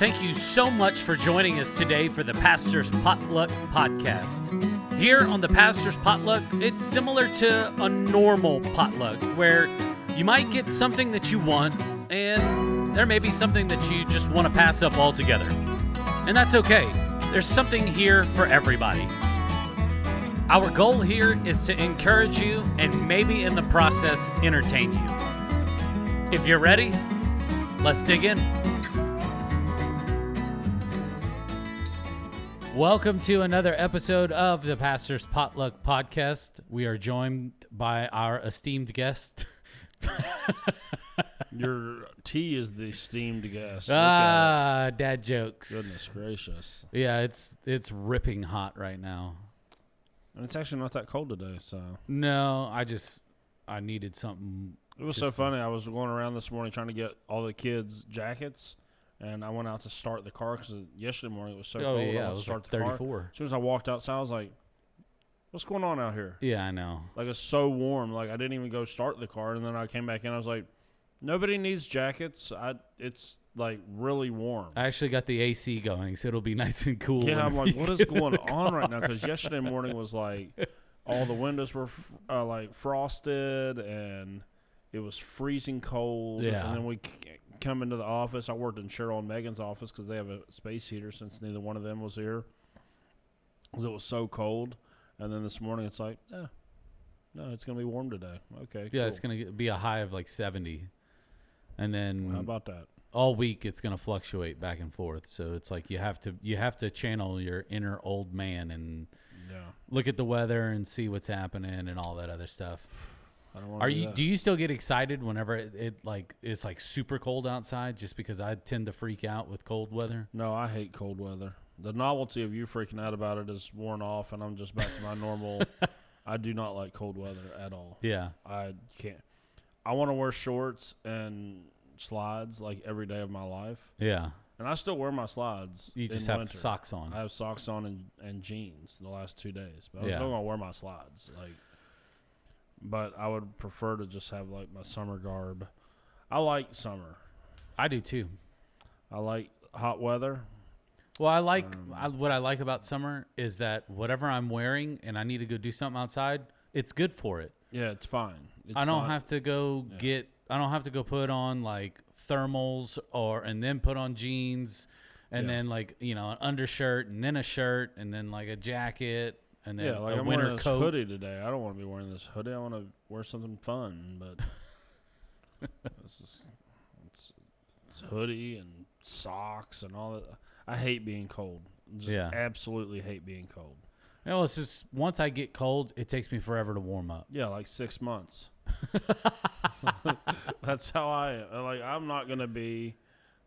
Thank you so much for joining us today for the Pastor's Potluck Podcast. Here on the Pastor's Potluck, it's similar to a normal potluck where you might get something that you want and there may be something that you just want to pass up altogether. And that's okay. There's something here for everybody. Our goal here is to encourage you and maybe in the process entertain you. If you're ready, let's dig in. Welcome to another episode of the Pastor's Potluck Podcast. We are joined by our esteemed guest. Your tea is the esteemed guest. Dad jokes. Goodness gracious. Yeah, it's ripping hot right now. And it's actually not that cold today, so. No, I needed something. It was so funny. I was going around this morning trying to get all the kids' jackets. And I went out to start the car because yesterday morning it was so cold. Yeah, I it was start like the 34. Car. As soon as I walked outside, I was like, what's going on out here? Yeah, I know. Like, it's so warm. Like, I didn't even go start the car. And then I came back in. I was like, nobody needs jackets. It's, like, really warm. I actually got the AC going, so it'll be nice and cool. Yeah, I'm like, what is going on right now? Because yesterday morning was, like, all the windows were, like, frosted. And it was freezing cold. Yeah. And then we come into the office. I worked in Cheryl and Megan's office because they have a space heater since neither one of them was here. Because it was so cold. And then this morning it's like, no, it's going to be warm today. Okay, yeah, cool. It's going to be a high of like 70. And then How about that? all week it's going to fluctuate back and forth. So it's like you have to channel your inner old man and look at the weather and see what's happening and all that other stuff. I don't want to do that. Do you still get excited whenever it's like super cold outside? Just because I tend to freak out with cold weather. No, I hate cold weather. The novelty of you freaking out about it is worn off, and I'm just back to my normal. I do not like cold weather at all. Yeah, I can't. I want to wear shorts and slides like every day of my life. Yeah, and I still wear my slides. You just in have winter. socks on. I have socks on and jeans the last 2 days, but I'm still gonna wear my slides. But I would prefer to just have like my summer garb. I like summer. I do too. I like hot weather. Well, what I like about summer is that whatever I'm wearing and I need to go do something outside, it's good for it. Yeah, it's fine. I don't have to go I don't have to go put on like thermals and then put on jeans and then like, an undershirt and then a shirt and then like a jacket. And then like I'm winter wearing this coat. hoodie today. I don't want to be wearing this hoodie. I want to wear something fun, but it's hoodie and socks and all that. I hate being cold. Absolutely hate being cold. Well, it's just once I get cold, it takes me forever to warm up. Yeah, like 6 months. That's how I am. Like I'm not gonna be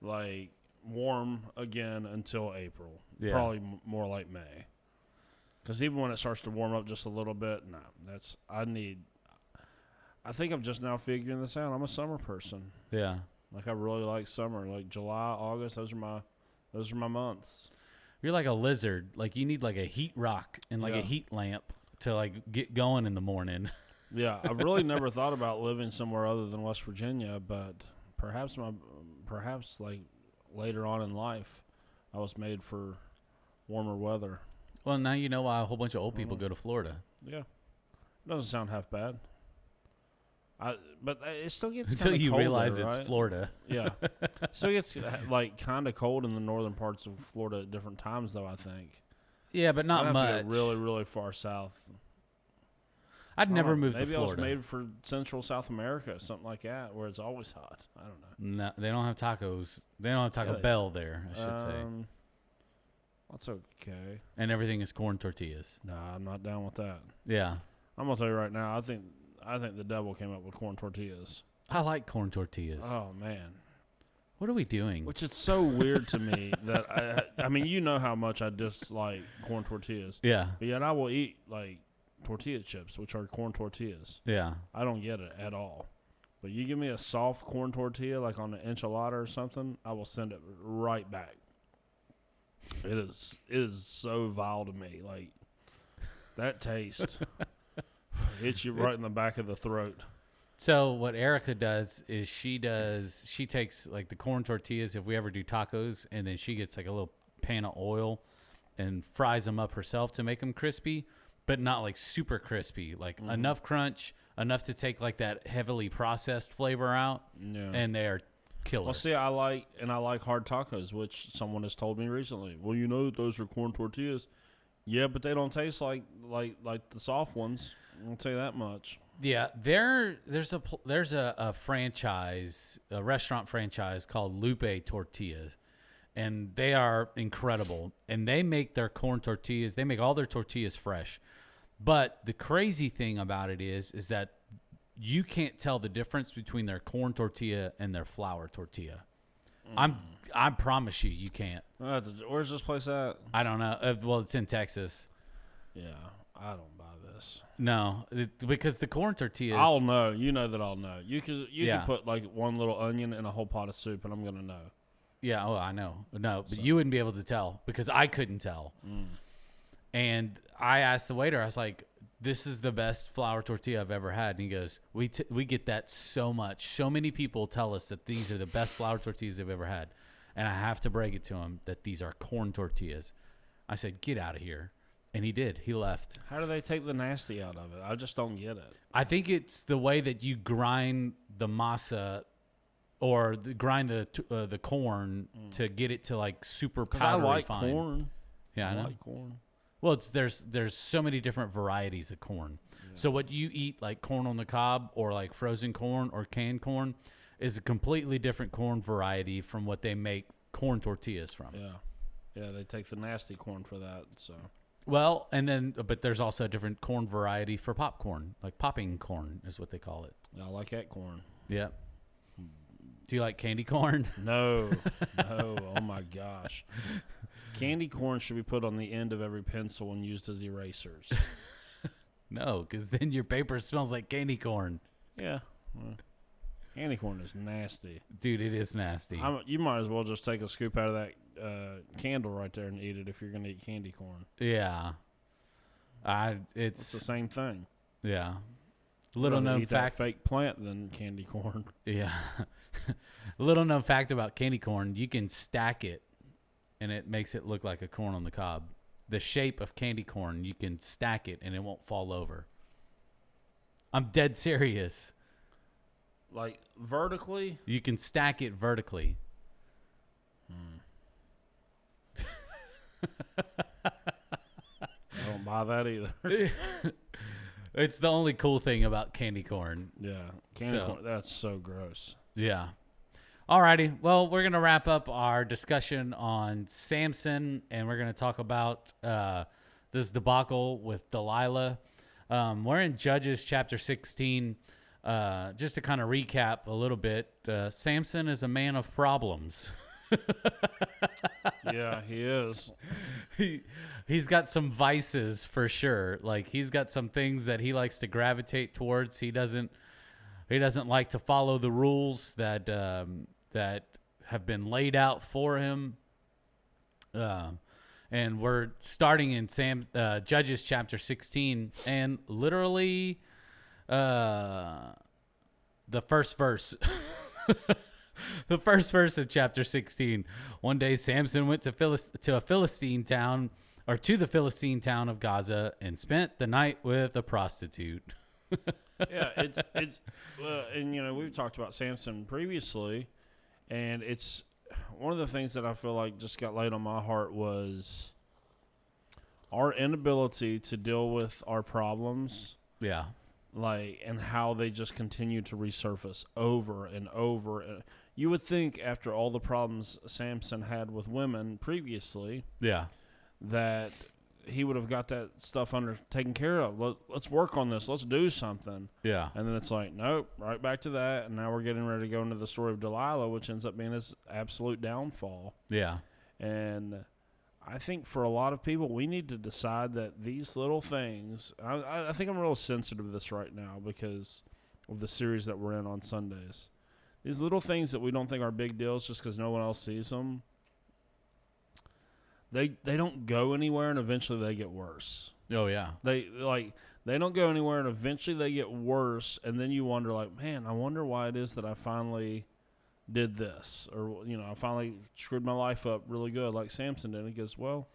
like warm again until April. Yeah. Probably more like May. Because even when it starts to warm up just a little bit, I think I'm just now figuring this out. I'm a summer person. Yeah. Like I really like summer. Like July, August, those are my months. You're like a lizard. Like you need like a heat rock and like a heat lamp to like get going in the morning. Yeah, I've really never thought about living somewhere other than West Virginia, but perhaps like later on in life, I was made for warmer weather. Well, now you know why a whole bunch of old people go to Florida. Yeah. Doesn't sound half bad. But it still gets until you colder, realize right? it's Florida. Yeah. Still gets like kind of cold in the northern parts of Florida at different times, though, I think. Yeah, but not much. I'd have to go really, really far south. I'd never move to Florida. Maybe I was made for Central South America, something like that, where it's always hot. I don't know. No, they don't have tacos. They don't have Taco Bell there, I should say. That's okay. And everything is corn tortillas. Nah, I'm not down with that. Yeah. I'm gonna tell you right now. I think the devil came up with corn tortillas. I like corn tortillas. Oh man, what are we doing? Which it's so weird to me that I mean, you know how much I dislike corn tortillas. Yeah. But yet I will eat like tortilla chips, which are corn tortillas. Yeah. I don't get it at all. But you give me a soft corn tortilla, like on an enchilada or something, I will send it right back. It is so vile to me. Like, that taste hits you right in the back of the throat. So what Erica does is she takes like the corn tortillas if we ever do tacos, and then she gets like a little pan of oil and fries them up herself to make them crispy, but not like super crispy, like enough crunch, enough to take like that heavily processed flavor out. Yeah. And they are killer. Well, see, I like hard tacos, which someone has told me recently. Well, you know those are corn tortillas. Yeah, but they don't taste like the soft ones. I'll tell you that much. Yeah, there's a franchise, a restaurant franchise called Lupe Tortillas, and they are incredible. And they make their corn tortillas. They make all their tortillas fresh. But the crazy thing about it is that you can't tell the difference between their corn tortilla and their flour tortilla. I promise you can't. Where's this place at? I don't know. Well, it's in Texas. Yeah, I don't buy this. No, because the corn tortillas. I'll know. You know that I'll know. You can put like one little onion in a whole pot of soup, and I'm gonna know. Yeah. Oh, I know. No, but you wouldn't be able to tell because I couldn't tell. And I asked the waiter. I was like, "This is the best flour tortilla I've ever had." And he goes, "We get that so much. So many people tell us that these are the best flour tortillas they've ever had." And I have to break it to him that these are corn tortillas. I said, "Get out of here." And he did. He left. How do they take the nasty out of it? I just don't get it. I think it's the way that you grind the masa or grind the corn to get it to like super powdery I like fine. corn. Yeah, I know. like corn. Well, there's so many different varieties of corn. Yeah. So what you eat, like corn on the cob or like frozen corn or canned corn, is a completely different corn variety from what they make corn tortillas from. Yeah, they take the nasty corn for that. So. Well, but there's also a different corn variety for popcorn, like popping corn is what they call it. I like that corn. Yeah. Do you like candy corn? No. Oh my gosh. Candy corn should be put on the end of every pencil and used as erasers. No, because then your paper smells like candy corn. Yeah. Candy corn is nasty. Dude, it is nasty. You might as well just take a scoop out of that candle right there and eat it if you're going to eat candy corn. Yeah. It's the same thing. Yeah. Little known fact. That fake plant than candy corn. Yeah. Little known fact about candy corn, you can stack it and it makes it look like a corn on the cob. The shape of candy corn, you can stack it and it won't fall over. I'm dead serious. Like vertically? You can stack it vertically. I don't buy that either. It's the only cool thing about candy corn. Yeah. Candy corn, that's so gross. Yeah. Alrighty. Well, we're going to wrap up our discussion on Samson, and we're going to talk about this debacle with Delilah. We're in Judges chapter 16. Just to kind of recap a little bit, Samson is a man of problems. Yeah, he is. He's got some vices for sure. Like he's got some things that he likes to gravitate towards. He doesn't like to follow the rules that have been laid out for him. And we're starting in Judges chapter 16, and literally the first verse. The first verse of chapter 16. One day Samson went to the Philistine town of Gaza and spent the night with a prostitute. Yeah, it's and we've talked about Samson previously, and it's one of the things that I feel like just got laid on my heart was our inability to deal with our problems. Yeah. And how they just continue to resurface over and over. You would think after all the problems Samson had with women previously, yeah, that he would have got that stuff taken care of. Let's work on this. Let's do something. Yeah. And then it's like, nope, right back to that. And now we're getting ready to go into the story of Delilah, which ends up being his absolute downfall. Yeah. And I think for a lot of people, we need to decide that these little things, I think I'm real sensitive to this right now because of the series that we're in on Sundays. These little things that we don't think are big deals just because no one else sees them, they don't go anywhere, and eventually they get worse. Oh, yeah. They They don't go anywhere, and eventually they get worse, and then you wonder, like, man, I wonder why it is that I finally did this, or, I finally screwed my life up really good like Samson did. And he goes, well,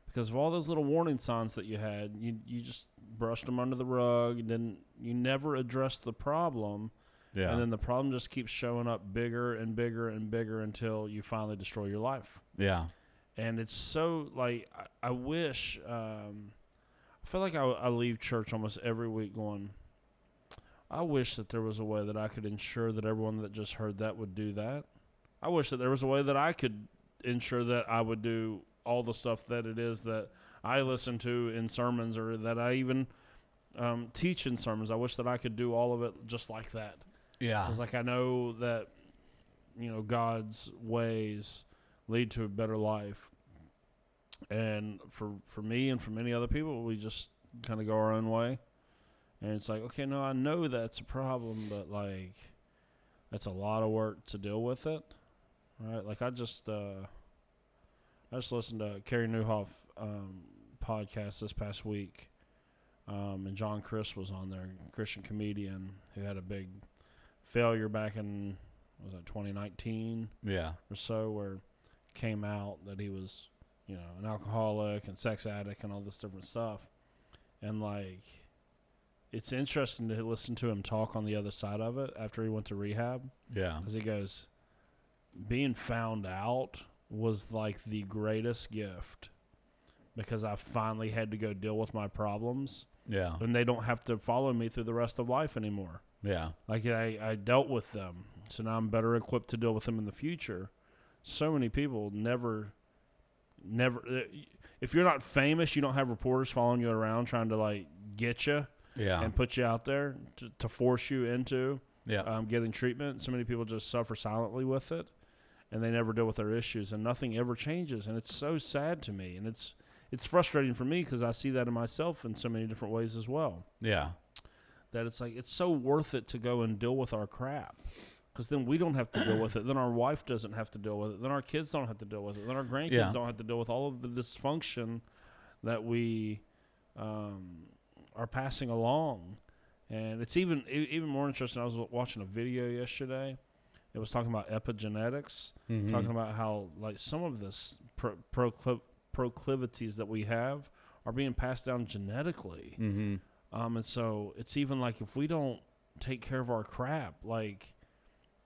because of all those little warning signs that you had, you just brushed them under the rug, and then you never addressed the problem, and then the problem just keeps showing up bigger and bigger and bigger until you finally destroy your life. Yeah. And it's so, like, I wish, I feel like I leave church almost every week going, I wish that there was a way that I could ensure that everyone that just heard that would do that. I wish that there was a way that I could ensure that I would do all the stuff that it is that I listen to in sermons, or that I even teach in sermons. I wish that I could do all of it just like that. Yeah. Because, like, I know that, God's ways lead to a better life. And for me and for many other people, we just kind of go our own way. And it's like, okay, no, I know that's a problem, but, like, that's a lot of work to deal with it. Right? Like, I just listened to Carrie Newhoff podcast this past week, and John Chris was on there, a Christian comedian who had a big failure back in, 2019 or so, where it came out that he was, an alcoholic and sex addict and all this different stuff. And, like, it's interesting to listen to him talk on the other side of it after he went to rehab. Yeah. Because he goes, being found out was, like, the greatest gift, because I finally had to go deal with my problems. Yeah. And they don't have to follow me through the rest of life anymore. Yeah. Like, I dealt with them, so now I'm better equipped to deal with them in the future. So many people never, if you're not famous, you don't have reporters following you around trying to, like, get you and put you out there to force you into getting treatment. So many people just suffer silently with it, and they never deal with their issues, and nothing ever changes. And it's so sad to me, and it's frustrating for me because I see that in myself in so many different ways as well. Yeah. That it's like, it's so worth it to go and deal with our crap, because then we don't have to deal with it. Then our wife doesn't have to deal with it. Then our kids don't have to deal with it. Then our grandkids don't have to deal with all of the dysfunction that we are passing along. And it's even more interesting. I was watching a video yesterday. It was talking about epigenetics, talking about how, like, some of this proclivities that we have are being passed down genetically. And so it's even like, if we don't take care of our crap, like,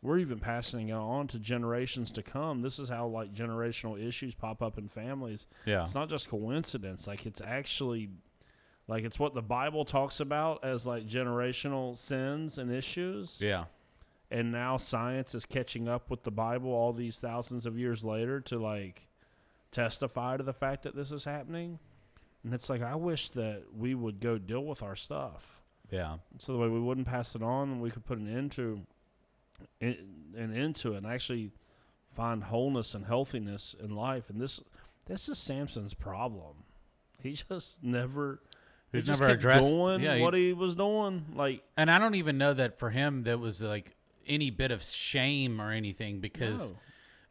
we're even passing it on to generations to come. This is how, like, generational issues pop up in families. Yeah. It's not just coincidence. Like, it's actually, like, it's what the Bible talks about as, like, generational sins and issues. Yeah. And now science is catching up with the Bible all these thousands of years later to, like, testify to the fact that this is happening. And it's like, I wish that we would go deal with our stuff. Yeah. So the way we wouldn't pass it on, and we could put an end to it and actually find wholeness and healthiness in life. And this is Samson's problem. He just never addressed doing what he was doing. Like, and I don't even know that for him that was, like, any bit of shame or anything, because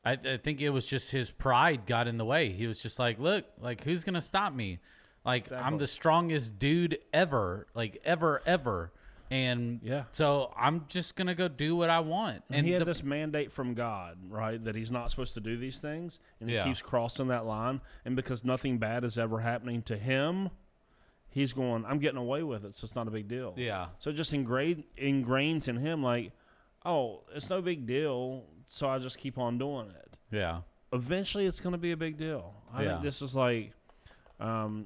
I think it was just his pride got in the way. He was just like, look, like, who's gonna stop me? Like, exactly. I'm the strongest dude ever, like, ever. And so I'm just going to go do what I want. And he had this mandate from God, right, that he's not supposed to do these things. And he keeps crossing that line. And because nothing bad is ever happening to him, he's going, I'm getting away with it, so it's not a big deal. Yeah. So it just ingrains in him, like, oh, it's no big deal, so I just keep on doing it. Yeah. Eventually it's going to be a big deal. I think this is like,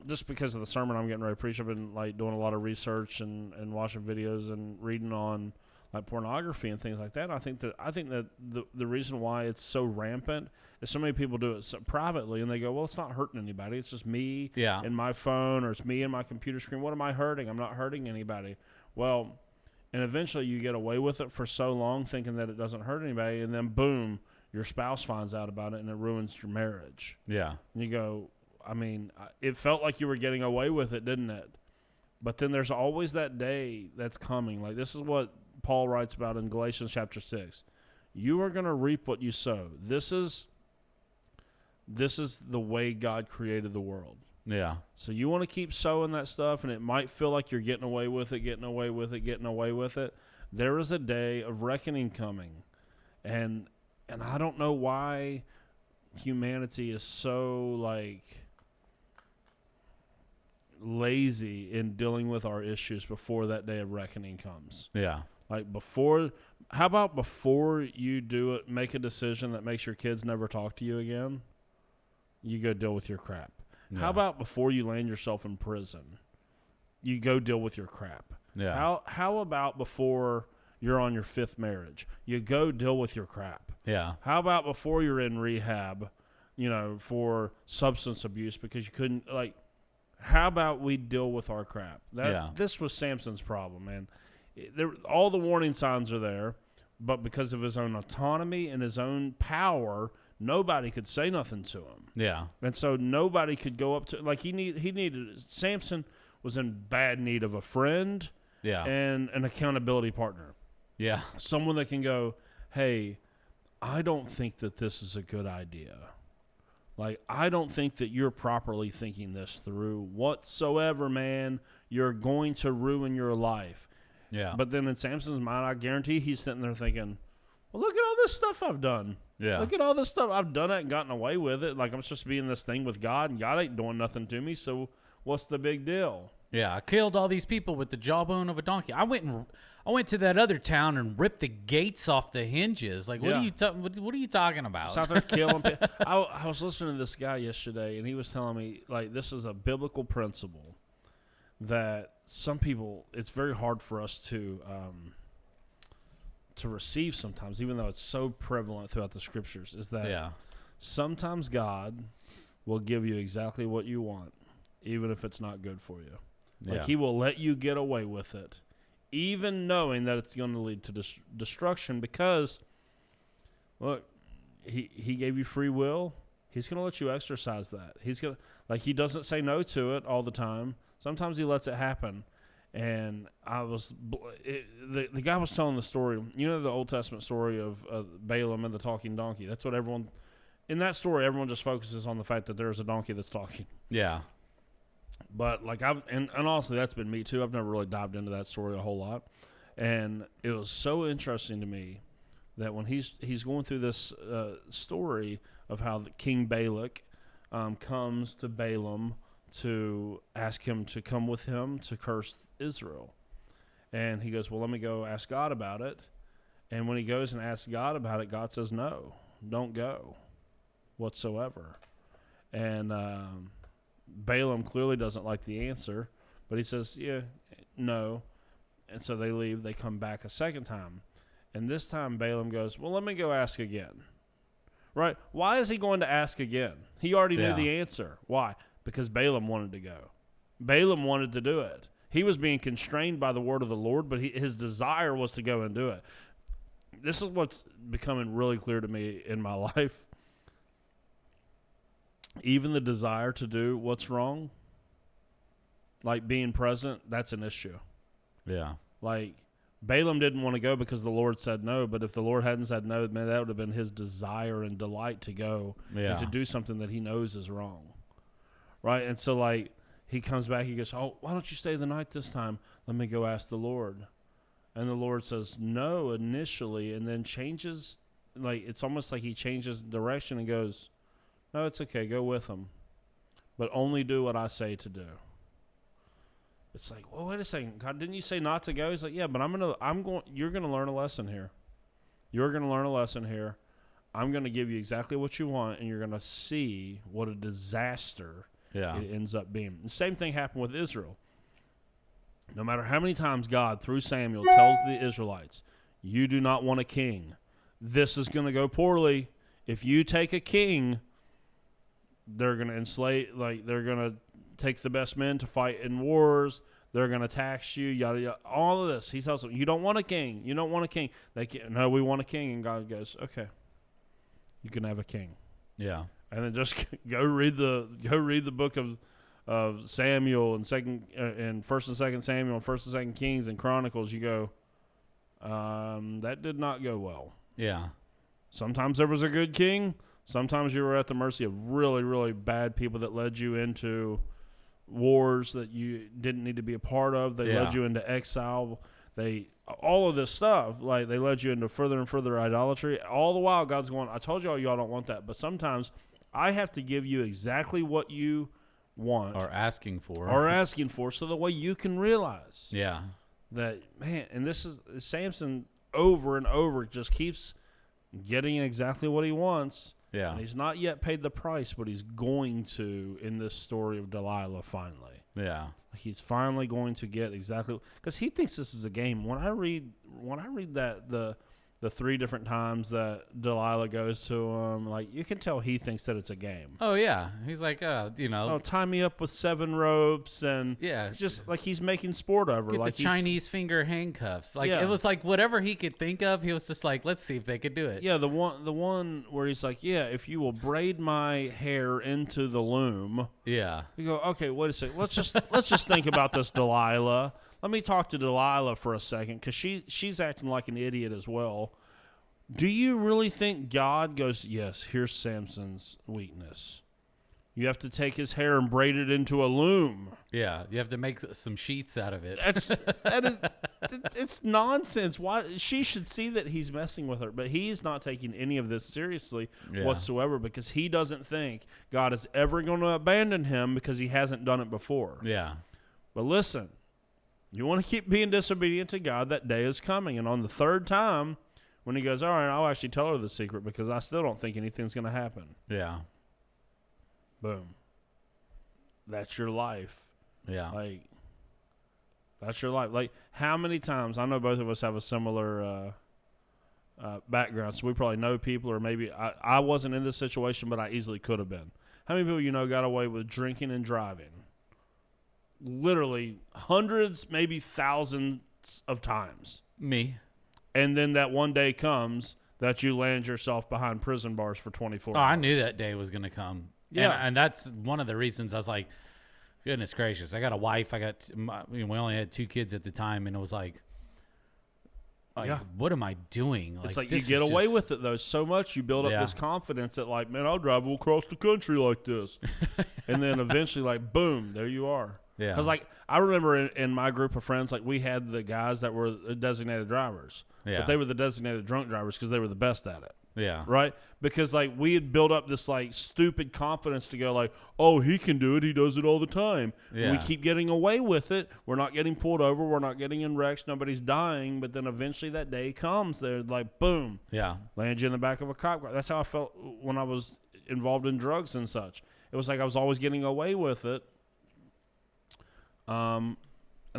just because of the sermon I'm getting ready to preach, I've been, like, doing a lot of research and watching videos and reading on, like, pornography and things like that. I think that the reason why it's so rampant is so many people do it privately, and they go, well, it's not hurting anybody. It's just me and my phone, or it's me and my computer screen. What am I hurting? I'm not hurting anybody. Well, and eventually you get away with it for so long thinking that it doesn't hurt anybody, and then boom, your spouse finds out about it, and it ruins your marriage. Yeah. And you go, I mean, it felt like you were getting away with it, didn't it? But then there's always that day that's coming. Like, this is what Paul writes about in Galatians chapter 6. You are going to reap what you sow. This is the way God created the world. Yeah. So you want to keep sowing that stuff, and it might feel like you're getting away with it. There is a day of reckoning coming. And I don't know why humanity is so, like, lazy in dealing with our issues before that day of reckoning comes. Yeah. Like, how about before you do it, make a decision that makes your kids never talk to you again, you go deal with your crap. Yeah. How about before you land yourself in prison, you go deal with your crap? Yeah. How about before you're on your 5th marriage, you go deal with your crap? Yeah. How about before you're in rehab, for substance abuse because you couldn't, like, how about we deal with our crap? This was Samson's problem, man. All the warning signs are there, but because of his own autonomy and his own power, nobody could say nothing to him. Yeah. And so nobody could go up to, like, Samson was in bad need of a friend and an accountability partner. Yeah. Someone that can go, hey, I don't think that this is a good idea. Like, I don't think that you're properly thinking this through whatsoever, man. You're going to ruin your life. Yeah. But then in Samson's mind, I guarantee he's sitting there thinking, well, look at all this stuff I've done. Yeah. Look at all this stuff. I've done it and gotten away with it. Like, I'm supposed to be in this thing with God, and God ain't doing nothing to me, so what's the big deal? Yeah, I killed all these people with the jawbone of a donkey. I went to that other town and ripped the gates off the hinges. Like, what are you talking about? Just out there killing people. I was listening to this guy yesterday, and he was telling me, like, this is a biblical principle that some people, it's very hard for us to receive sometimes, even though it's so prevalent throughout the scriptures, is that sometimes God will give you exactly what you want, even if it's not good for you. Like, he will let you get away with it, even knowing that it's going to lead to destruction, because, look, he gave you free will. He's going to let you exercise that. He's going to, like, he doesn't say no to it all the time. Sometimes he lets it happen. And the guy was telling the story, the Old Testament story of Balaam and the talking donkey. That's what in that story, everyone just focuses on the fact that there's a donkey that's talking. Yeah. But, like, and honestly, that's been me too. I've never really dived into that story a whole lot. And it was so interesting to me that when he's going through this story of how King Balak comes to Balaam to ask him to come with him to curse Israel. And he goes, well, let me go ask God about it. And when he goes and asks God about it, God says, no, don't go whatsoever. And Balaam clearly doesn't like the answer, but he says, yeah, no. And so they leave. They come back a second time. And this time Balaam goes, well, let me go ask again. Right? Why is he going to ask again? He already knew the answer. Why? Because Balaam wanted to go. Balaam wanted to do it. He was being constrained by the word of the Lord, but his desire was to go and do it. This is what's becoming really clear to me in my life. Even the desire to do what's wrong, like being present, that's an issue. Yeah. Like, Balaam didn't want to go because the Lord said no, but if the Lord hadn't said no, man, that would have been his desire and delight to go and to do something that he knows is wrong. Right? And so, like, he comes back, he goes, oh, why don't you stay the night this time? Let me go ask the Lord. And the Lord says no initially, and then changes, like, it's almost like he changes direction and goes, no, it's okay, go with him, but only do what I say to do. It's like, well, wait a second, God, didn't you say not to go? He's like, yeah, but you're going to learn a lesson here. You're going to learn a lesson here. I'm going to give you exactly what you want, and you're going to see what a disaster it ends up being. The same thing happened with Israel. No matter how many times God, through Samuel, tells the Israelites, you do not want a king, this is going to go poorly. If you take a king, they're going to enslave, like, they're going to take the best men to fight in wars. They're going to tax you, yada, yada. All of this. He tells them, you don't want a king. You don't want a king. No, we want a king. And God goes, okay, you can have a king. Yeah. And then just go read the book of Samuel and First and Second Samuel and First and Second Kings and Chronicles. You go, that did not go well. Yeah. Sometimes there was a good king. Sometimes you were at the mercy of really, really bad people that led you into wars that you didn't need to be a part of. They led you into exile. All of this stuff, like they led you into further and further idolatry. All the while, God's going, I told y'all don't want that. But sometimes I have to give you exactly what you want. Or asking for. So the way you can realize. Yeah. That, man, and this is Samson over and over just keeps getting exactly what he wants. Yeah. And he's not yet paid the price, but he's going to in this story of Delilah finally. Yeah. He's finally going to get exactly because he thinks this is a game. When I read that the 3 different times that Delilah goes to him, like you can tell he thinks that it's a game. Oh yeah, he's like, tie me up with 7 ropes and just like he's making sport over. Get like the Chinese finger handcuffs. Like it was like whatever he could think of. He was just like, let's see if they could do it. Yeah, the one where he's like, if you will braid my hair into the loom. Yeah. You go, okay, wait a second. Let's just think about this, Delilah. Let me talk to Delilah for a second because she's acting like an idiot as well. Do you really think God goes, yes, here's Samson's weakness. You have to take his hair and braid it into a loom. Yeah, you have to make some sheets out of it. It's nonsense. Why she should see that he's messing with her, but he's not taking any of this seriously whatsoever because he doesn't think God is ever going to abandon him because he hasn't done it before. Yeah. But listen, you want to keep being disobedient to God, that day is coming. And on the 3rd time, when he goes, all right, I'll actually tell her the secret because I still don't think anything's going to happen. Yeah. Boom. That's your life. Yeah. Like, that's your life. Like, how many times, I know both of us have a similar background, so we probably know people, or maybe I wasn't in this situation, but I easily could have been. How many people got away with drinking and driving? Literally hundreds, maybe thousands of times. Me. And then that one day comes that you land yourself behind prison bars for 24 hours. I knew that day was going to come. Yeah. And that's one of the reasons I was like, goodness gracious. I got a wife. We only had 2 kids at the time. And it was like what am I doing? It's like you get away with it, though, so much. You build up this confidence that, like, man, I'll drive across the country like this. And then eventually, like, boom, there you are. Yeah. Because, like, I remember in my group of friends, like, we had the guys that were designated drivers. Yeah. But they were the designated drunk drivers because they were the best at it. Yeah. Right? Because, like, we had built up this, like, stupid confidence to go, like, oh, he can do it. He does it all the time. Yeah. We keep getting away with it. We're not getting pulled over. We're not getting in wrecks. Nobody's dying. But then eventually that day comes. They're like, boom. Yeah. Land you in the back of a cop car. That's how I felt when I was involved in drugs and such. It was like I was always getting away with it. And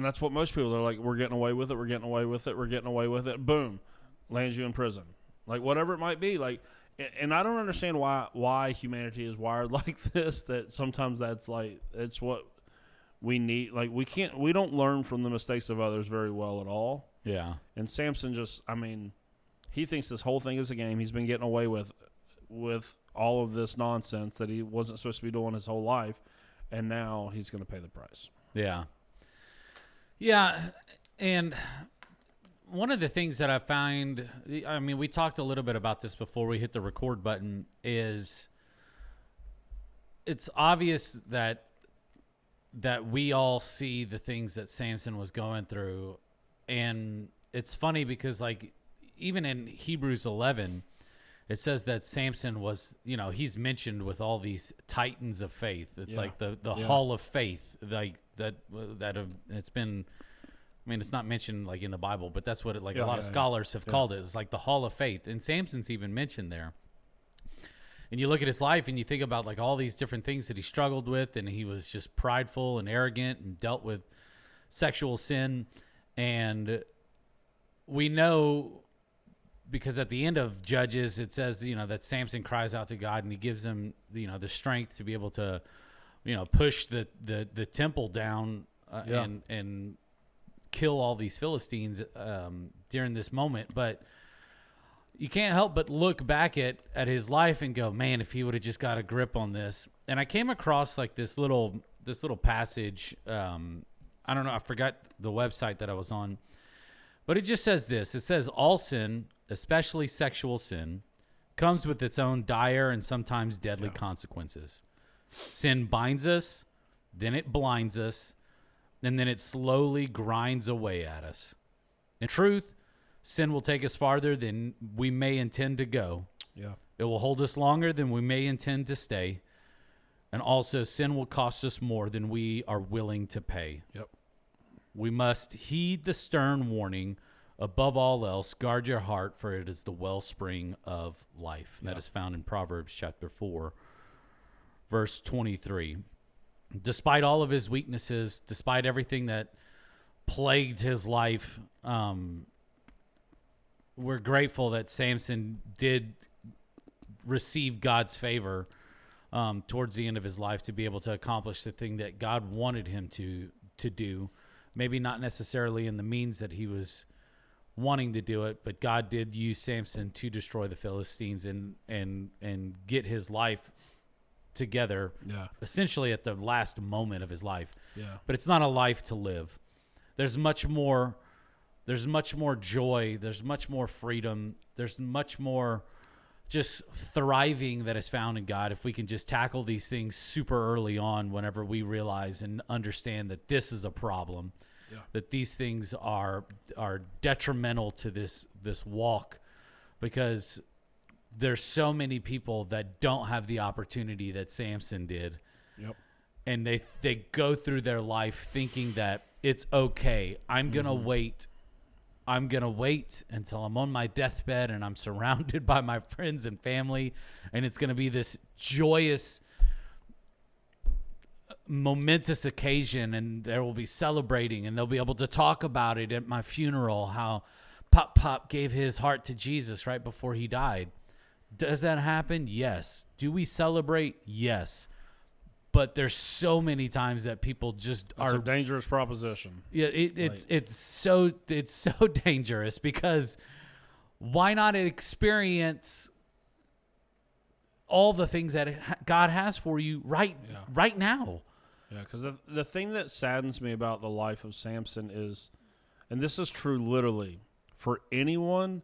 that's what most people are like, we're getting away with it. We're getting away with it. We're getting away with it. Boom. Lands you in prison. Like, whatever it might be, like, and I don't understand why humanity is wired like this, that sometimes that's, like, it's what we need. Like, we don't learn from the mistakes of others very well at all. Yeah. And Samson just, I mean, he thinks this whole thing is a game. He's been getting away with all of this nonsense that he wasn't supposed to be doing his whole life, and now he's going to pay the price. Yeah. Yeah, and one of the things that I find, I mean, we talked a little bit about this before we hit the record button, is it's obvious that we all see the things that Samson was going through. And it's funny because, like, even in Hebrews 11, it says that Samson was, he's mentioned with all these titans of faith. It's like the hall of faith, like that have, it's been, I mean, it's not mentioned like in the Bible, but that's what a lot of scholars have called it. It's like the hall of faith. And Samson's even mentioned there. And you look at his life and you think about like all these different things that he struggled with, and he was just prideful and arrogant and dealt with sexual sin. And we know, because at the end of Judges, it says, that Samson cries out to God, and he gives him, the strength to be able to, push the temple down and kill all these Philistines during this moment. But you can't help but look back at his life and go, man, if he would have just got a grip on this. And I came across like this little passage. I don't know, I forgot the website that I was on, but it just says this. It says, all sin, especially sexual sin, comes with its own dire and sometimes deadly consequences. Sin binds us, then it blinds us, and then it slowly grinds away at us. In truth, sin will take us farther than we may intend to go. Yeah. It will hold us longer than we may intend to stay. And also, sin will cost us more than we are willing to pay. Yep. We must heed the stern warning. Above all else, guard your heart, for it is the wellspring of life. Yeah. That is found in Proverbs chapter 4, verse 23. Despite all of his weaknesses, despite everything that plagued his life, we're grateful that Samson did receive God's favor towards the end of his life to be able to accomplish the thing that God wanted him to do. Maybe not necessarily in the means that he was wanting to do it, but God did use Samson to destroy the Philistines and get his life together, essentially at the last moment of his life. Yeah. But it's not a life to live. There's much more joy, there's much more freedom, there's much more just thriving that is found in God if we can just tackle these things super early on whenever we realize and understand that this is a problem. Yeah. That these things are detrimental to this walk, because there's so many people that don't have the opportunity that Samson did. Yep. And they go through their life thinking that it's okay. I'm going to wait. I'm going to wait until I'm on my deathbed and I'm surrounded by my friends and family, and it's going to be this joyous, momentous occasion, and there will be celebrating, and they'll be able to talk about it at my funeral, how Pop gave his heart to Jesus right before he died. Does that happen? Yes. Do we celebrate? Yes. But there's so many times that people just It's a dangerous proposition. Yeah, it's so dangerous, because why not experience all the things that God has for you right now? Yeah, because the thing that saddens me about the life of Samson is, and this is true literally for anyone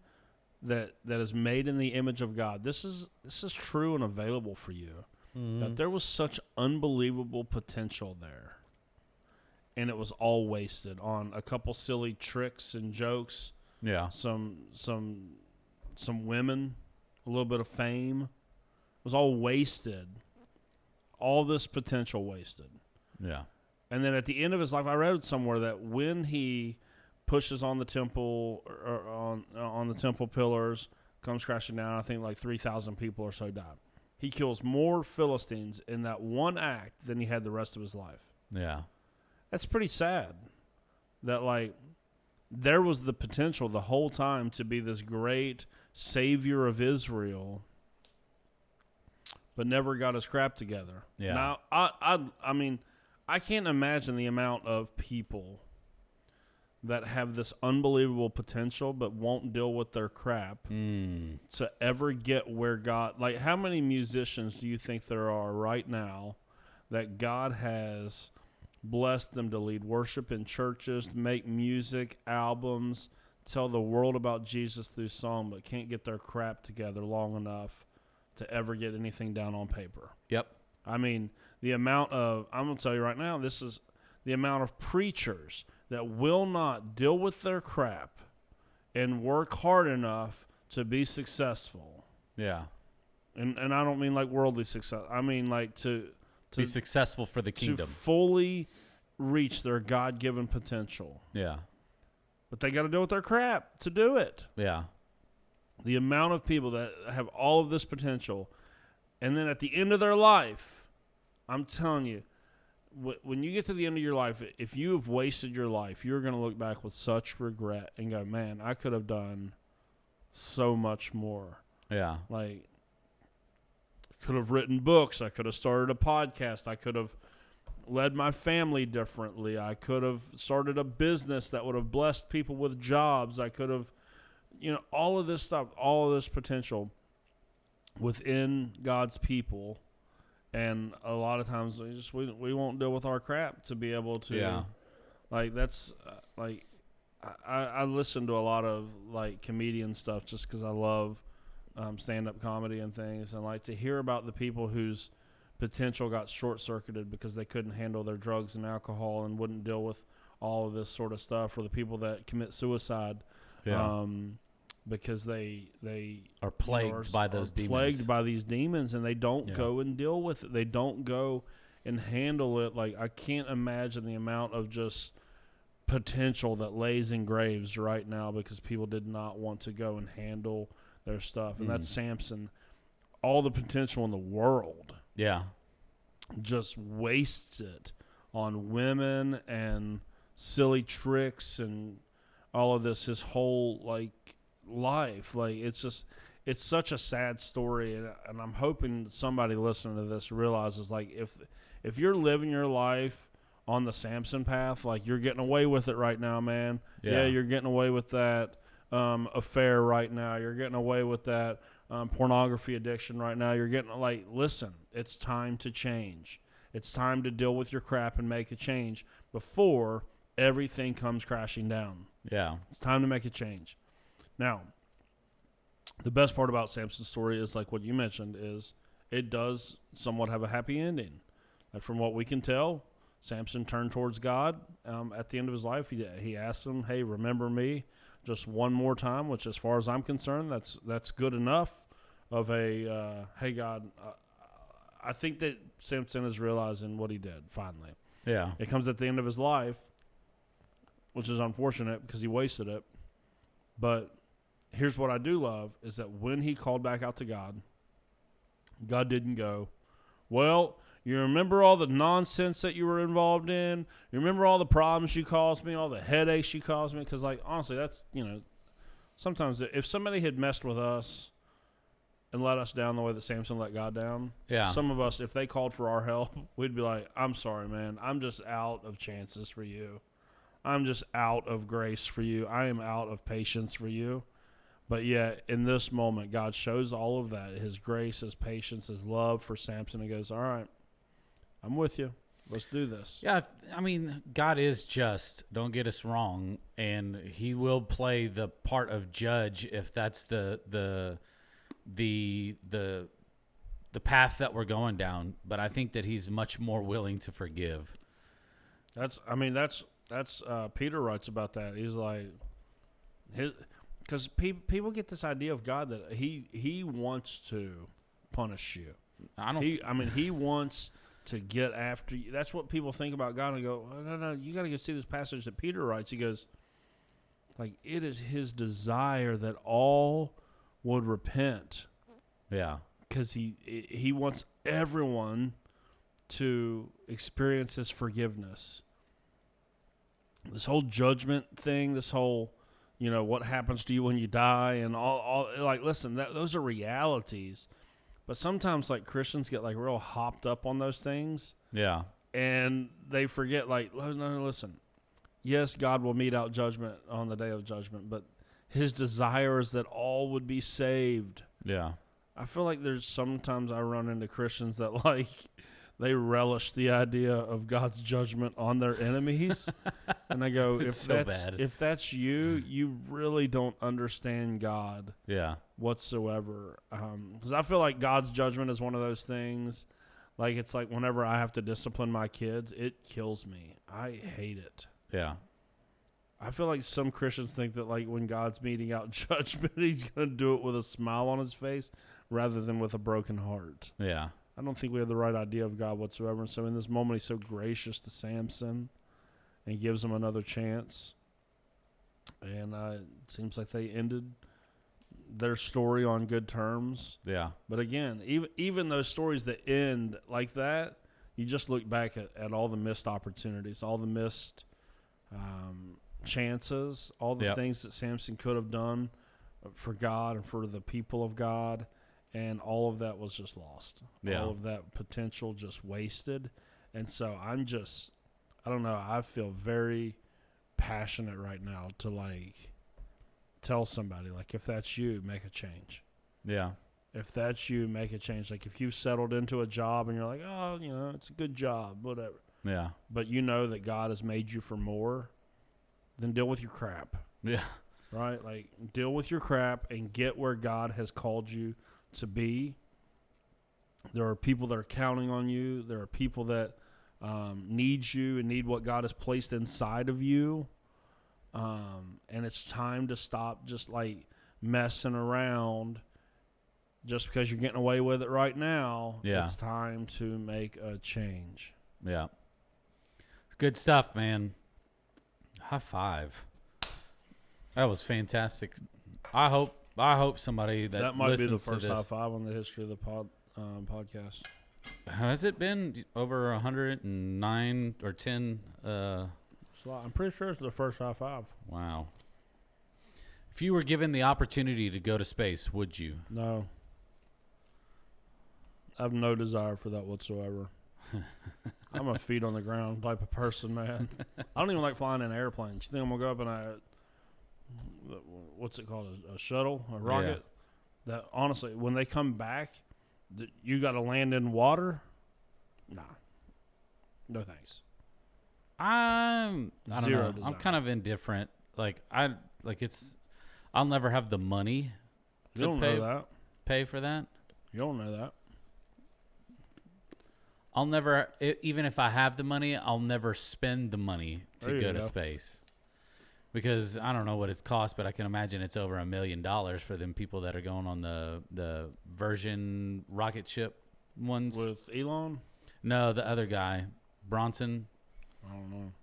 that is made in the image of God, this is true and available for you. Mm-hmm. That there was such unbelievable potential there, and it was all wasted on a couple silly tricks and jokes. Yeah, some women, a little bit of fame. It was all wasted. All this potential wasted. Yeah. And then at the end of his life, I read somewhere that when he pushes on the temple or on the temple pillars, comes crashing down, I think like 3,000 people or so died. He kills more Philistines in that one act than he had the rest of his life. Yeah. That's pretty sad. That, like, there was the potential the whole time to be this great savior of Israel, but never got his crap together. Yeah. Now, I mean, I can't imagine the amount of people that have this unbelievable potential but won't deal with their crap to ever get where God... Like, how many musicians do you think there are right now that God has blessed them to lead worship in churches, to make music, albums, tell the world about Jesus through song, but can't get their crap together long enough to ever get anything down on paper? Yep. I mean, the amount of... I'm going to tell you right now, this is the amount of preachers that will not deal with their crap and work hard enough to be successful. Yeah. And I don't mean like worldly success. I mean like to be successful for the kingdom. To fully reach their God-given potential. Yeah. But they got to deal with their crap to do it. Yeah. The amount of people that have all of this potential, and then at the end of their life, I'm telling you, when you get to the end of your life, if you have wasted your life, you're going to look back with such regret and go, man, I could have done so much more. Yeah. Like, I could have written books. I could have started a podcast. I could have led my family differently. I could have started a business that would have blessed people with jobs. I could have, all of this stuff, all of this potential within God's people. And a lot of times we won't deal with our crap to be able to, like, that's like, I listen to a lot of like comedian stuff just because I love stand-up comedy and things, and like to hear about the people whose potential got short-circuited because they couldn't handle their drugs and alcohol and wouldn't deal with all of this sort of stuff, or the people that commit suicide because they are plagued by those demons. Plagued by these demons, and they don't go and deal with it. They don't go and handle it. Like, I can't imagine the amount of just potential that lays in graves right now because people did not want to go and handle their stuff. And that's Samson. All the potential in the world. Yeah. Just wastes it on women and silly tricks and all of this, his whole, like, life. Like, it's such a sad story, and I'm hoping that somebody listening to this realizes, like, if you're living your life on the Samson path, like, you're getting away with it right now, man. Yeah, you're getting away with that affair right now. You're getting away with that pornography addiction right now. You're getting, like, listen, it's time to change. It's time to deal with your crap and make a change before everything comes crashing down. Yeah. It's time to make a change. Now, the best part about Samson's story is, like what you mentioned, is it does somewhat have a happy ending. Like, from what we can tell, Samson turned towards God at the end of his life. He asked him, hey, remember me just one more time, which, as far as I'm concerned, that's good enough of a, hey, God, I think that Samson is realizing what he did, finally. Yeah. It comes at the end of his life, which is unfortunate because he wasted it. But here's what I do love, is that when he called back out to God, God didn't go, well, you remember all the nonsense that you were involved in? You remember all the problems you caused me, all the headaches you caused me? Because, like, honestly, that's, sometimes if somebody had messed with us and let us down the way that Samson let God down, some of us, if they called for our help, we'd be like, I'm sorry, man. I'm just out of chances for you. I'm just out of grace for you. I am out of patience for you. But yet, in this moment, God shows all of that, his grace, his patience, his love for Samson. He goes, all right, I'm with you. Let's do this. Yeah, I mean, God is just. Don't get us wrong, and he will play the part of judge if that's the path that we're going down. But I think that he's much more willing to forgive. That's Peter writes about that. He's like, because people get this idea of God that he wants to punish you. He wants to get after you. That's what people think about God and go, oh, no, you got to go see this passage that Peter writes. He goes, like, it is his desire that all would repent. Yeah. Because he wants everyone to experience his forgiveness. This whole judgment thing, this whole, what happens to you when you die, and all like, listen, those are realities. But sometimes, like, Christians get, like, real hopped up on those things. Yeah. And they forget, like, no, listen. Yes, God will mete out judgment on the day of judgment, but his desire is that all would be saved. Yeah. I feel like there's sometimes I run into Christians that, like, they relish the idea of God's judgment on their enemies. And I go, if that's you, you really don't understand God whatsoever. Because I feel like God's judgment is one of those things. Like, it's like whenever I have to discipline my kids, it kills me. I hate it. Yeah. I feel like some Christians think that, like, when God's meting out judgment, he's going to do it with a smile on his face rather than with a broken heart. Yeah. I don't think we have the right idea of God whatsoever. And so in this moment, he's so gracious to Samson and gives him another chance. And it seems like they ended their story on good terms. Yeah. But again, even those stories that end like that, you just look back at all the missed opportunities, all the missed chances, all the things that Samson could have done for God and for the people of God. And all of that was just lost. Yeah. All of that potential just wasted. And so I don't know, I feel very passionate right now to, like, tell somebody, like, if that's you, make a change. Yeah. If that's you, make a change. Like, if you've settled into a job and you're like, oh, it's a good job, whatever. Yeah. But you know that God has made you for more, then deal with your crap. Yeah. Right? Like, deal with your crap and get where God has called you to be, There are people that are counting on you. There are people that need you and need what God has placed inside of you. And it's time to stop just like messing around just because you're getting away with it right now. Yeah. It's time to make a change. Yeah. Good stuff, man. High five. That was fantastic. I hope somebody that might be the listens to first this, high five on the history of the podcast. Has it been over 109 or 10? I'm pretty sure it's the first high five. Wow. If you were given the opportunity to go to space, would you? No. I have no desire for that whatsoever. I'm a feet on the ground type of person, man. I don't even like flying in airplanes. You think I'm going to go up in what's it called, a shuttle, a rocket? Yeah. That honestly, when they come back, you got to land in water? Nah. No thanks. I don't Zero know. desire. I'm kind of indifferent. I'll never have the money You don't know that. pay for that. You don't know that. I'll never, even if I have the money, I'll never spend the money to go to space. Because I don't know what it's cost, but I can imagine it's over $1 million for them people that are going on the Virgin rocket ship ones. With Elon? No, the other guy, Bronson. I don't know.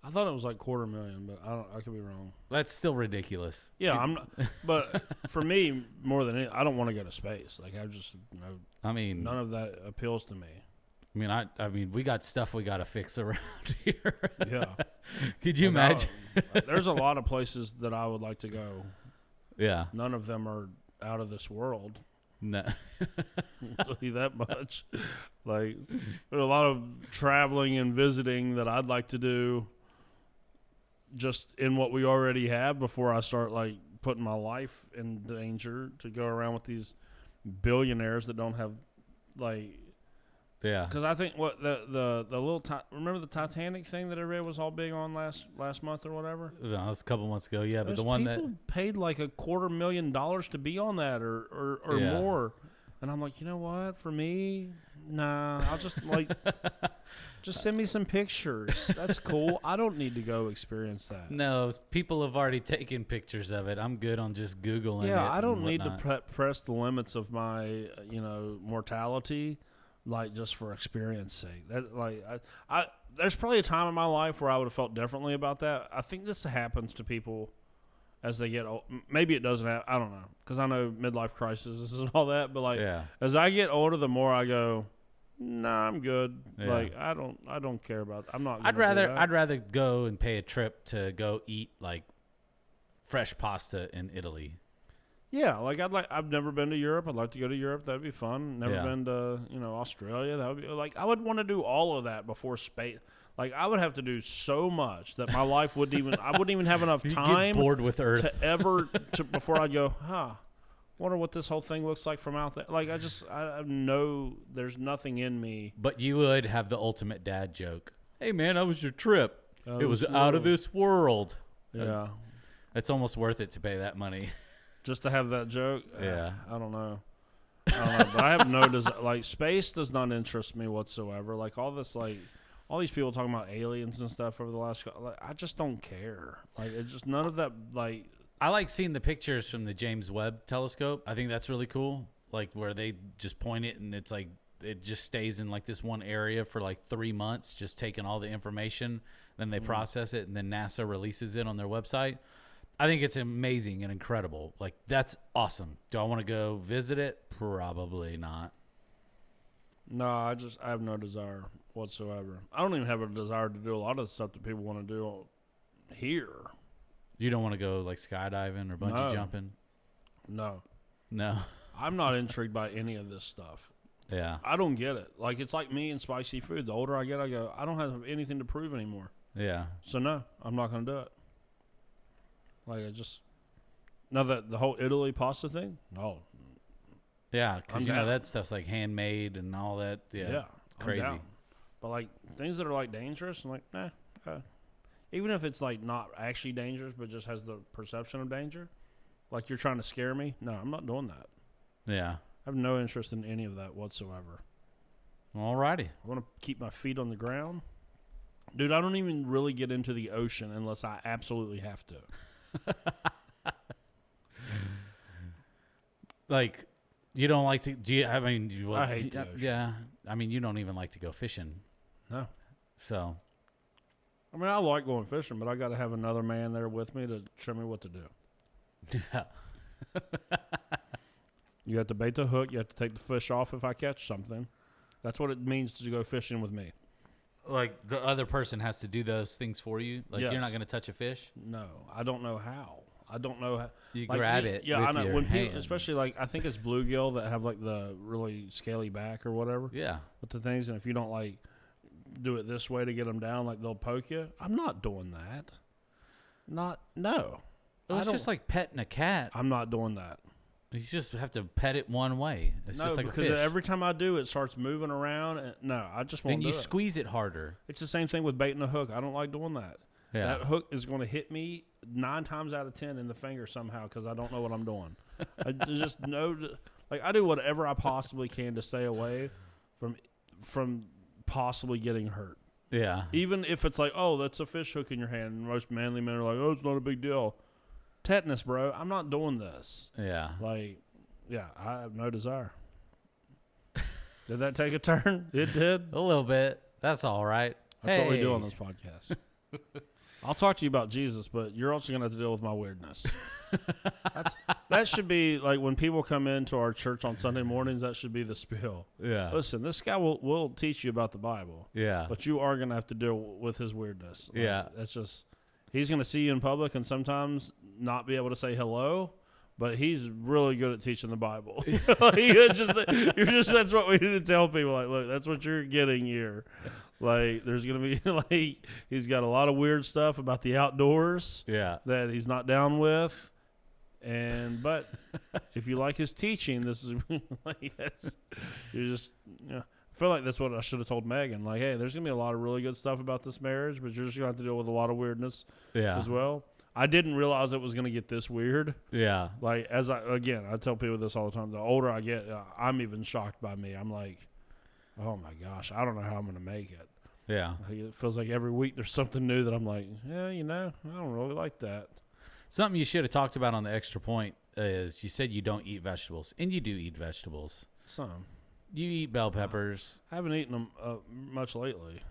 I thought it was like $250,000, but I could be wrong. That's still ridiculous. Yeah, I'm not. But for me, more than anything, I don't want to go to space. Like none of that appeals to me. I mean, we got stuff we got to fix around here. Yeah. Could you imagine? There's a lot of places that I would like to go. Yeah. None of them are out of this world. No. I'll tell you that much. Like, there's a lot of traveling and visiting that I'd like to do just in what we already have before I start, like, putting my life in danger to go around with these billionaires that don't have, like... Yeah. Because I think what the little... remember the Titanic thing that I read was all big on last month or whatever? That was a couple months ago, yeah. But There's the one people that... paid like $250,000 to be on that or Yeah. more. And I'm like, you know what? For me, nah. I'll just just send me some pictures. That's cool. I don't need to go experience that. No, people have already taken pictures of it. I'm good on just Googling it. Yeah, I don't need whatnot. to press the limits of my, mortality, like just for experience sake. That I there's probably a time in my life where I would have felt differently about that. I think this happens to people as they get old. Maybe it doesn't happen. I don't know, because I know midlife crises and all that. But as I get older, the more I go, nah, I'm good. Yeah. Like I don't care about. I'm not. I'd rather go and pay a trip to go eat like fresh pasta in Italy. Yeah, I've never been to Europe. I'd like to go to Europe. That'd be fun. Never been to Australia. That would be like I would want to do all of that before space. Like I would have to do so much that my life wouldn't even. I wouldn't even have enough time. Get bored with Earth before I'd go. Wonder what this whole thing looks like from out there. Like I know there's nothing in me. But you would have the ultimate dad joke. Hey man, how was your trip? It was world. out of this world. Yeah, it's almost worth it to pay that money. Just to have that joke. Yeah, I don't know. But I have no desire. Like space does not interest me whatsoever. Like all these people talking about aliens and stuff over the last. I just don't care. Like it's just none of that. Like I like seeing the pictures from the James Webb telescope. I think that's really cool. Like where they just point it and it's like it just stays in like this one area for like 3 months, just taking all the information. Then they process it and then NASA releases it on their website. I think it's amazing and incredible. Like that's awesome. Do I want to go visit it? Probably not. No, I have no desire whatsoever. I don't even have a desire to do a lot of the stuff that people want to do here. You don't want to go like skydiving or bungee jumping? No. I'm not intrigued by any of this stuff. Yeah. I don't get it. Like it's like me and spicy food. The older I get, I go, I don't have anything to prove anymore. Yeah. So no, I'm not going to do it. Like now that the whole Italy pasta thing, no. Yeah, because that stuff's like handmade and all that. Yeah, crazy. But like things that are like dangerous, I'm like, nah. Even if it's like not actually dangerous, but just has the perception of danger, like you're trying to scare me. No, I'm not doing that. Yeah. I have no interest in any of that whatsoever. Alrighty. I want to keep my feet on the ground. Dude, I don't even really get into the ocean unless I absolutely have to. Like, you don't like to? Do you? I mean, I hate the ocean. Yeah. I mean, you don't even like to go fishing. No. So. I mean, I like going fishing, but I got to have another man there with me to show me what to do. Yeah. You have to bait the hook. You have to take the fish off if I catch something. That's what it means to go fishing with me. Like the other person has to do those things for you. Like Yes. you're not going to touch a fish. No, I don't know how. I don't know how. You like, grab it. Yeah, with I know. your When people, hand. especially like I think it's bluegill that have like the really scaly back or whatever. Yeah. With the things, and if you don't like do it this way to get them down, like they'll poke you. I'm not doing that. No. It's just like petting a cat. I'm not doing that. You just have to pet it one way. It's No, just like a because fish. every time I do, it starts moving around. And no, I just won't Then do you it. squeeze it harder. It's the same thing with baiting a hook. I don't like doing that. Yeah. That hook is going to hit me 9 times out of 10 in the finger somehow because I don't know what I'm doing. I just know, like I do whatever I possibly can to stay away from possibly getting hurt. Yeah. Even if it's like, oh, that's a fish hook in your hand, and most manly men are like, oh, it's not a big deal. Tetanus, bro. I'm not doing this. Yeah. Like, yeah, I have no desire. Did that take a turn? It did. A little bit. That's all right. That's what we do on this podcast. I'll talk to you about Jesus, but you're also going to have to deal with my weirdness. That should be like when people come into our church on Sunday mornings, that should be the spiel. Yeah. Listen, this guy will teach you about the Bible. Yeah. But you are going to have to deal with his weirdness. Like, Yeah. That's just, he's going to see you in public and sometimes not be able to say hello, but he's really good at teaching the Bible. That's what we need to tell people. Like, look, that's what you're getting here. Like, there's going to be, like, he's got a lot of weird stuff about the outdoors Yeah. that he's not down with. But if you like his teaching, this is like, you're just, you know, I feel like that's what I should have told Megan. Like, hey, there's going to be a lot of really good stuff about this marriage, but you're just going to have to deal with a lot of weirdness as well. I didn't realize it was going to get this weird. Yeah. Like, I tell people this all the time. The older I get, I'm even shocked by me. I'm like, oh my gosh, I don't know how I'm going to make it. Yeah. Like, it feels like every week there's something new that I'm like, yeah, I don't really like that. Something you should have talked about on the extra point is you said you don't eat vegetables, and you do eat vegetables. Some. You eat bell peppers. I haven't eaten them much lately.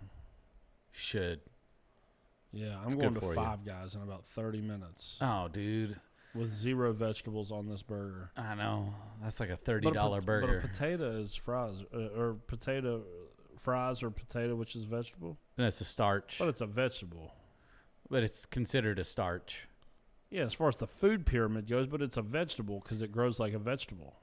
Should. Yeah, I'm It's going good to for Five Guys in about 30 minutes Oh, dude. with 0 vegetables on this burger. I know. That's like a $30 But burger. a potato is fries, or potato fries or potato, which is vegetable. And it's a starch. But it's a vegetable. But it's considered a starch. Yeah, as far as the food pyramid goes, but it's a vegetable because it grows like a vegetable.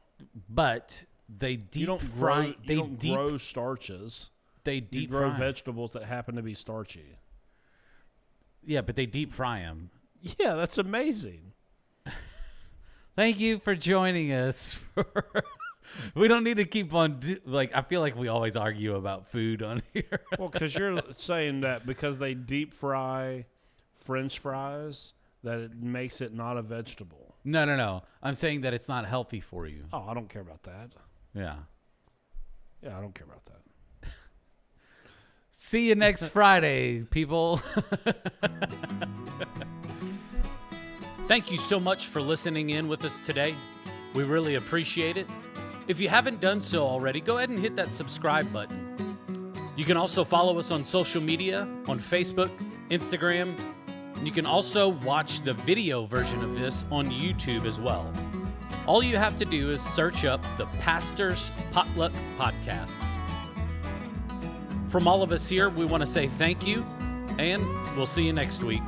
But they deep You don't fry. grow starches. They deep You grow fry. vegetables that happen to be starchy. Yeah, but they deep fry them. Yeah, that's amazing. Thank you for joining us. We don't need to keep on I feel like we always argue about food on here. Well, because you're saying that because they deep fry French fries, that it makes it not a vegetable. No. I'm saying that it's not healthy for you. Oh, I don't care about that. Yeah. Yeah, I don't care about that. See you next Friday, people. Thank you so much for listening in with us today. We really appreciate it. If you haven't done so already, go ahead and hit that subscribe button. You can also follow us on social media, on Facebook, Instagram. You can also watch the video version of this on YouTube as well. All you have to do is search up the Pastor's Potluck Podcast. From all of us here, we want to say thank you, and we'll see you next week.